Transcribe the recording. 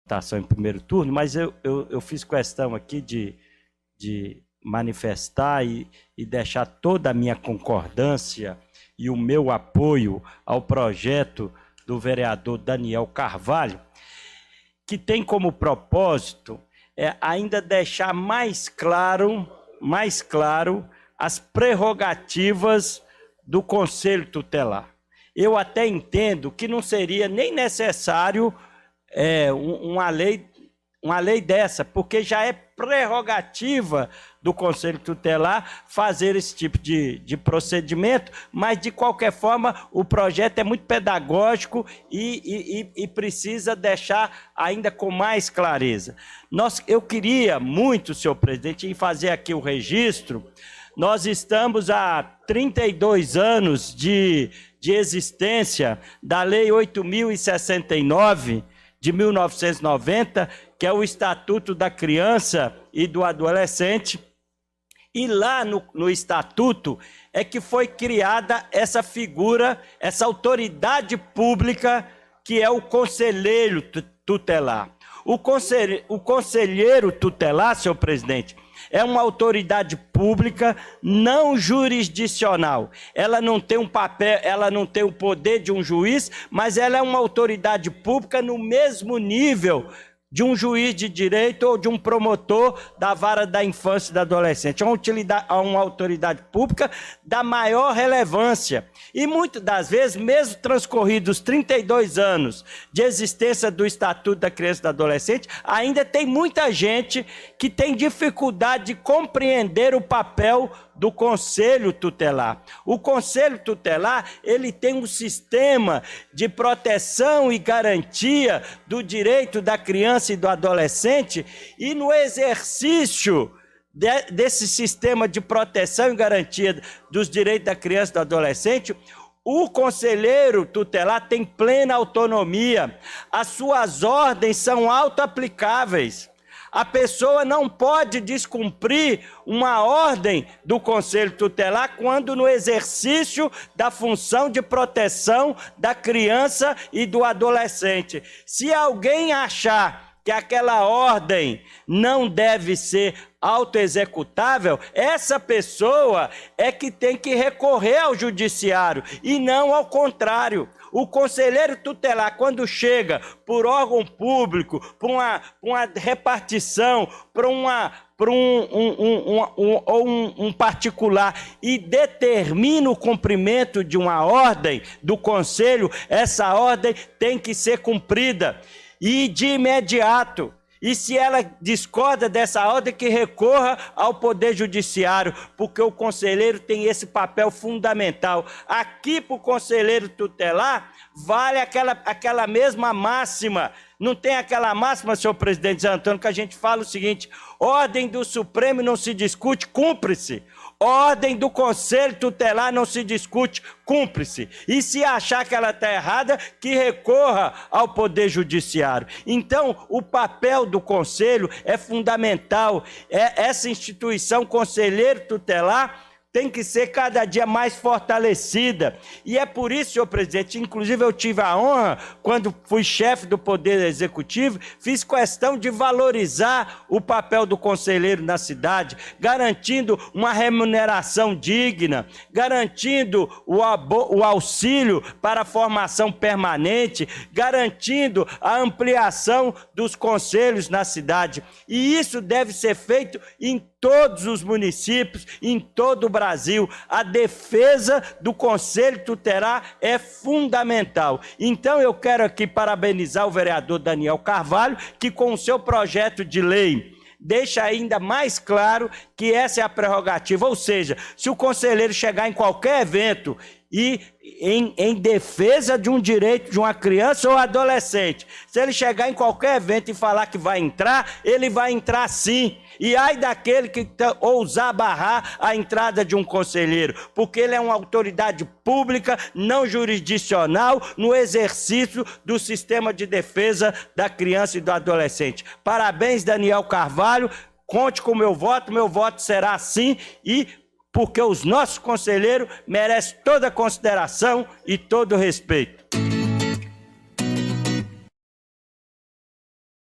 votação em primeiro turno, mas eu fiz questão aqui de manifestar e deixar toda a minha concordância e o meu apoio ao projeto do vereador Daniel Carvalho, que tem como propósito ainda deixar mais claro as prerrogativas do Conselho Tutelar. Eu até entendo que não seria nem necessário uma lei dessa, porque já é prerrogativa do Conselho Tutelar fazer esse tipo de procedimento, mas, de qualquer forma, o projeto é muito pedagógico e precisa deixar ainda com mais clareza. Eu queria muito, senhor presidente, em fazer aqui o registro. Nós estamos há 32 anos de existência da Lei 8.069, de 1990, que é o Estatuto da Criança e do Adolescente, e lá no Estatuto é que foi criada essa figura, essa autoridade pública, que é o conselheiro tutelar. O conselheiro tutelar, senhor presidente, é uma autoridade pública não jurisdicional. Ela não tem um papel, ela não tem o poder de um juiz, mas ela é uma autoridade pública no mesmo nível de um juiz de direito ou de um promotor da vara da infância e da adolescente. É uma autoridade pública da maior relevância. E muitas das vezes, mesmo transcorridos 32 anos de existência do Estatuto da Criança e do Adolescente, ainda tem muita gente que tem dificuldade de compreender o papel do Conselho Tutelar. O Conselho Tutelar, ele tem um sistema de proteção e garantia do direito da criança e do adolescente, e no exercício desse sistema de proteção e garantia dos direitos da criança e do adolescente, o conselheiro tutelar tem plena autonomia, as suas ordens são auto-aplicáveis. A pessoa não pode descumprir uma ordem do Conselho Tutelar quando no exercício da função de proteção da criança e do adolescente. Se alguém achar que aquela ordem não deve ser autoexecutável, essa pessoa é que tem que recorrer ao judiciário e não ao contrário. O conselheiro tutelar, quando chega por órgão público, por uma repartição, para um particular, e determina o cumprimento de uma ordem do conselho, essa ordem tem que ser cumprida e de imediato. E se ela discorda dessa ordem, que recorra ao Poder Judiciário, porque o conselheiro tem esse papel fundamental. Aqui, para o conselheiro tutelar, vale aquela mesma máxima. Não tem aquela máxima, senhor presidente Zé Antônio, que a gente fala o seguinte: ordem do Supremo não se discute, cumpre-se. Ordem do Conselho Tutelar não se discute, cumpre-se. E se achar que ela está errada, que recorra ao Poder Judiciário. Então, o papel do Conselho é fundamental. Essa instituição conselheiro tutelar tem que ser cada dia mais fortalecida. E é por isso, senhor presidente, inclusive eu tive a honra, quando fui chefe do Poder Executivo, fiz questão de valorizar o papel do conselheiro na cidade, garantindo uma remuneração digna, garantindo o auxílio para a formação permanente, garantindo a ampliação dos conselhos na cidade. E isso deve ser feito em todos os municípios, em todo o Brasil. A defesa do Conselho Tutelar é fundamental. Então eu quero aqui parabenizar o vereador Daniel Carvalho, que com o seu projeto de lei deixa ainda mais claro que essa é a prerrogativa. Ou seja, se o conselheiro chegar em qualquer evento e em defesa de um direito de uma criança ou adolescente, se ele chegar em qualquer evento e falar que vai entrar, ele vai entrar sim. E ai daquele que ousar barrar a entrada de um conselheiro, porque ele é uma autoridade pública, não jurisdicional, no exercício do sistema de defesa da criança e do adolescente. Parabéns, Daniel Carvalho, conte com o meu voto será sim, e porque os nossos conselheiros merecem toda a consideração e todo o respeito.